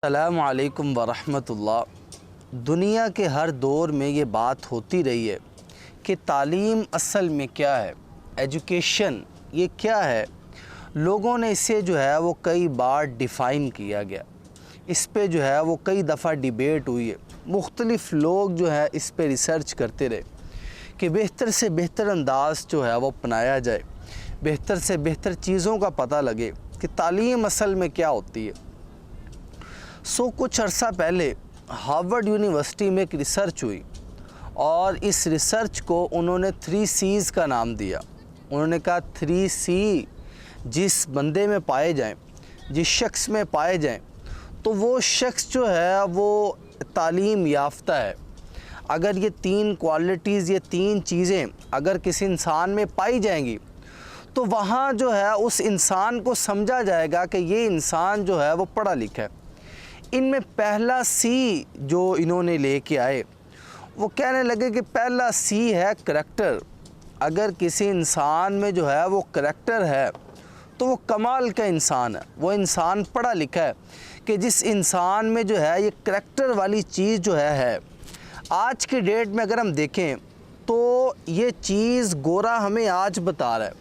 अस्सलामु अलैकुम वरहमतुल्लाह। दुनिया के हर दौर में ये बात होती रही है कि तालीम असल में क्या है, एजुकेशन ये क्या है। लोगों ने इसे जो है वो कई बार डिफ़ाइन किया गया, इस पे जो है वो कई दफ़ा डिबेट हुई है। मुख्तलिफ़ लोग जो है इस पे रिसर्च करते रहे कि बेहतर से बेहतर अंदाज़ जो है वो अपनाया जाए, बेहतर से बेहतर चीज़ों का पता लगे कि तालीम असल में क्या होती है। कुछ अर्सा पहले हार्वर्ड यूनिवर्सिटी में एक रिसर्च हुई और इस रिसर्च को उन्होंने 3 C's का नाम दिया। उन्होंने कहा 3 C जिस बंदे में पाए जाएं, जिस शख्स में पाए जाएं, तो वो शख्स जो है वो तालीम याफ्ता है। अगर ये 3 क्वालिटीज़, ये 3 चीज़ें अगर किसी इंसान में पाई जाएंगी तो वहाँ जो है उस इंसान को समझा जाएगा कि ये इंसान जो है वो पढ़ा लिखा है। इनमें पहला सी जो इन्होंने लेके आए, वो कहने लगे कि पहला सी है करैक्टर। अगर किसी इंसान में जो है वो करैक्टर है तो वो कमाल का इंसान है, वो इंसान पढ़ा लिखा है। कि जिस इंसान में जो है ये करैक्टर वाली चीज़ जो है। आज के डेट में अगर हम देखें तो ये चीज़ गोरा हमें आज बता रहा है,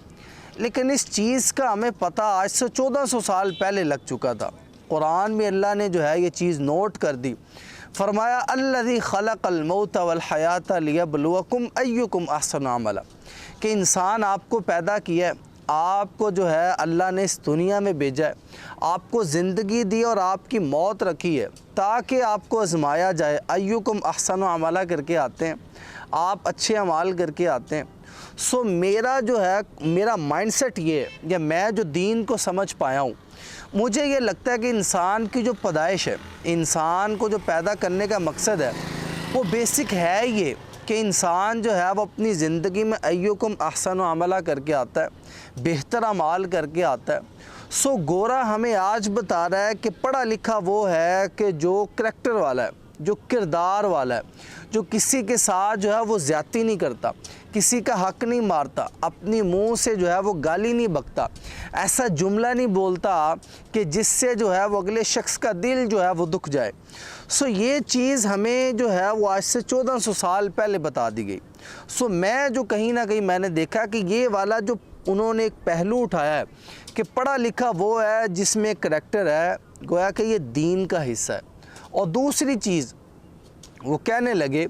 लेकिन इस चीज़ का हमें पता आज से 1400 साल पहले लग चुका था। कुरान में अल्लाह ने जो है ये चीज़ नोट कर दी। फरमाया अल्लज़ी खलक़ल मौत वल हयात लियब्लुवकुम अय्युकुम अहसनु अमला, कि इंसान आपको पैदा किया है, आपको जो है अल्लाह ने इस दुनिया में भेजा है, आपको ज़िंदगी दी और आपकी मौत रखी है ताकि आपको आज़माया जाए। अय्युकुम अहसनु अमला करके आते हैं, आप अच्छे अमाल करके आते हैं। मेरा जो है मेरा माइंडसेट ये है, या मैं जो दीन को समझ पाया हूँ, मुझे ये लगता है कि इंसान की जो पैदाइश है, इंसान को जो पैदा करने का मकसद है, वो बेसिक है ये कि इंसान जो है वो अपनी ज़िंदगी में अय्युकुम अहसनु अमला करके आता है, बेहतर अमाल करके आता है। गोरा हमें आज बता रहा है कि पढ़ा लिखा वो है कि जो करैक्टर वाला है, जो किरदार वाला है, जो किसी के साथ जो है वो ज़्यादती नहीं करता, किसी का हक़ नहीं मारता, अपनी मुंह से जो है वो गाली नहीं बकता, ऐसा जुमला नहीं बोलता कि जिससे जो है वो अगले शख्स का दिल जो है वो दुख जाए। ये चीज़ हमें जो है वो आज से 1400 साल पहले बता दी गई। मैं जो कहीं ना कहीं मैंने देखा कि ये वाला जो उन्होंने एक पहलू उठाया है कि पढ़ा लिखा वो है जिसमें करैक्टर है, गोया कि ये दीन का हिस्सा है। और दूसरी चीज़ वो कहने लगे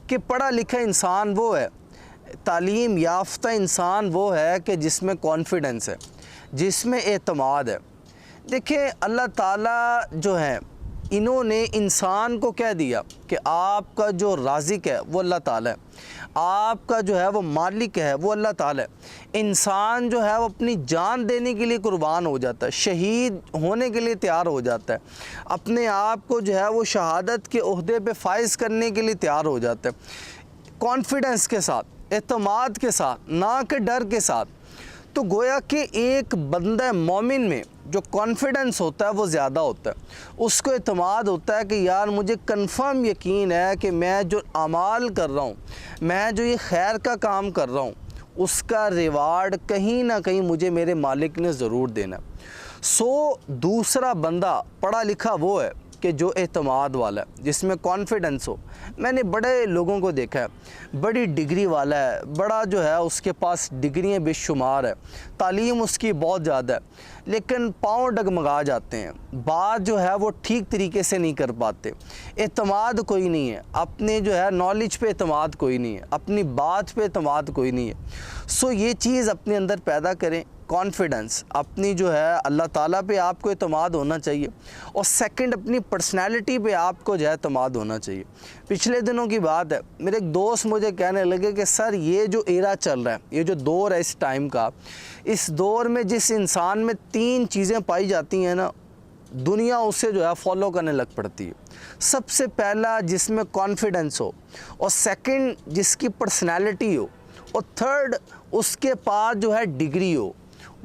कि पढ़ा लिखा इंसान वो है, तालीम याफ्ता इंसान वो है कि जिसमें कॉन्फिडेंस है, जिसमें एतमाद है। देखिए अल्लाह ताला जो है इन्होंने इंसान को कह दिया कि आपका जो राज़िक है वो अल्लाह ताला है, आपका जो है वो मालिक है वो अल्लाह ताला है। इंसान जो है वो अपनी जान देने के लिए कुर्बान हो जाता है, शहीद होने के लिए तैयार हो जाता है, अपने आप को जो है वो शहादत के ओहदे पे फाइज करने के लिए तैयार हो जाता है, कॉन्फिडेंस के साथ, एतमाद के साथ, ना कि डर के साथ। तो गोया कि एक बंदा मोमिन में जो कॉन्फिडेंस होता है वो ज़्यादा होता है, उसको एतमाद होता है कि यार मुझे कंफर्म यकीन है कि मैं जो अमाल कर रहा हूँ, मैं जो ये खैर का काम कर रहा हूँ, उसका रिवार्ड कहीं ना कहीं मुझे मेरे मालिक ने ज़रूर देना। दूसरा बंदा पढ़ा लिखा वो है कि जो एतमाद वाला है, जिसमें कॉन्फिडेंस हो। मैंने बड़े लोगों को देखा है, बड़ी डिग्री वाला है, बड़ा जो है उसके पास डिग्रियाँ बेशुमार है, तालीम उसकी बहुत ज़्यादा है, लेकिन पाँव डगमगा जाते हैं, बात जो है वो ठीक तरीके से नहीं कर पाते, एतमाद कोई नहीं है, अपने जो है नॉलेज पे एतमाद कोई नहीं है, अपनी बात पे एतमाद कोई नहीं है। ये चीज़ अपने अंदर पैदा करें, कॉन्फिडेंस अपनी जो है अल्लाह ताला पे आपको एतमाद होना चाहिए, और सेकंड अपनी पर्सनैलिटी पे आपको जो है एतमाद होना चाहिए। पिछले दिनों की बात है, मेरे एक दोस्त मुझे कहने लगे कि सर ये जो एरा चल रहा है, ये जो दौर है इस टाइम का, इस दौर में जिस इंसान में 3 चीज़ें पाई जाती हैं ना, दुनिया उसे जो है फॉलो करने लग पड़ती है। सबसे पहला जिसमें कॉन्फिडेंस हो, और सेकंड जिसकी पर्सनैलिटी हो, और थर्ड उसके पास जो है डिग्री हो,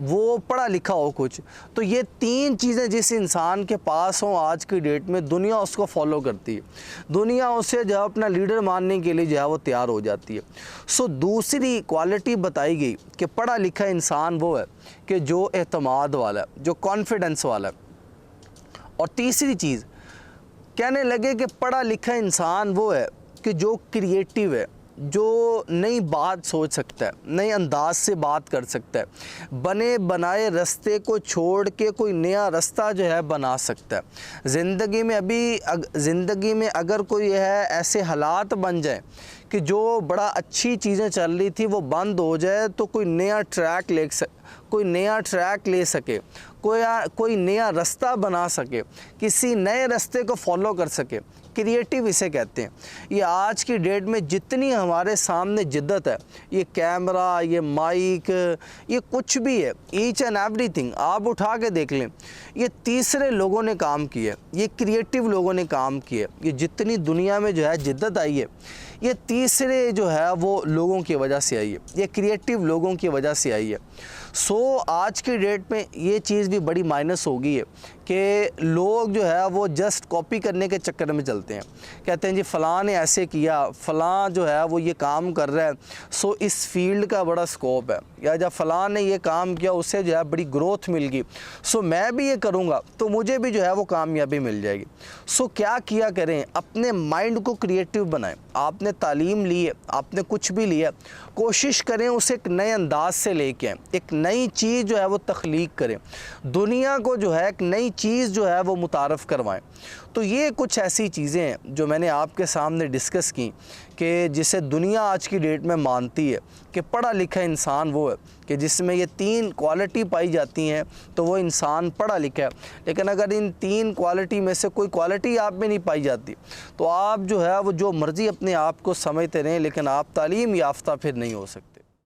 वो पढ़ा लिखा हो कुछ। तो ये 3 चीज़ें जिस इंसान के पास हों आज की डेट में, दुनिया उसको फॉलो करती है, दुनिया उसे जो है अपना लीडर मानने के लिए जो है वो तैयार हो जाती है। दूसरी क्वालिटी बताई गई कि पढ़ा लिखा इंसान वो है कि जो एतमाद वाला है, जो कॉन्फिडेंस वाला है। और तीसरी चीज़ कहने लगे कि पढ़ा लिखा इंसान वो है कि जो क्रिएटिव है, जो नई बात सोच सकता है, नए अंदाज से बात कर सकता है, बने बनाए रास्ते को छोड़ के कोई नया रास्ता जो है बना सकता है। ज़िंदगी में अगर कोई है ऐसे हालात बन जाए कि जो बड़ा अच्छी चीज़ें चल रही थी वो बंद हो जाए, तो कोई नया ट्रैक ले सके, कोई नया रास्ता बना सके, किसी नए रास्ते को फॉलो कर सके, क्रिएटिव इसे कहते हैं। ये आज की डेट में जितनी हमारे सामने जिद्दत है, ये कैमरा, ये माइक, ये कुछ भी है, ईच एंड एवरीथिंग आप उठा के देख लें, ये तीसरे लोगों ने काम किया, ये क्रिएटिव लोगों ने काम किया। ये जितनी दुनिया में जो है जिद्दत आई है, ये तीसरे जो है वो लोगों की वजह से आई है, ये क्रिएटिव लोगों की वजह से आई है। सो आज की डेट में ये चीज़ भी बड़ी माइनस हो गई है कि लोग जो है वो जस्ट कॉपी करने के चक्कर में चलते हैं। कहते हैं जी फ़लाँ ने ऐसे किया, फ़लाँ जो है वो ये काम कर रहा है, सो इस फील्ड का बड़ा स्कोप है, या जब फ़लाँ ने ये काम किया उससे जो है बड़ी ग्रोथ मिल गई, सो मैं भी ये करूँगा तो मुझे भी जो है वो कामयाबी मिल जाएगी। सो क्या किया करें, अपने माइंड को क्रिएटिव बनाएं। आपने तालीम ली है, आपने कुछ भी लिया, कोशिश करें उसे एक नए अंदाज से लेके आएं, एक नई चीज़ जो है वो तख्लीक करें, दुनिया को जो है एक नई चीज़ जो है वो मुतारफ़ करवाएं। तो ये कुछ ऐसी चीज़ें हैं जो मैंने आपके सामने डिस्कस की कि जिसे दुनिया आज की डेट में मानती है कि पढ़ा लिखा इंसान वो है कि जिसमें ये 3 क्वालिटी पाई जाती हैं तो वो इंसान पढ़ा लिखा है। लेकिन अगर इन 3 क्वालिटी में से कोई क्वालिटी आप में नहीं पाई जाती तो आप जो है वो जो मर्ज़ी अपने आप को समझते रहें, लेकिन आप तालीम याफ्ता फिर नहीं हो सकते।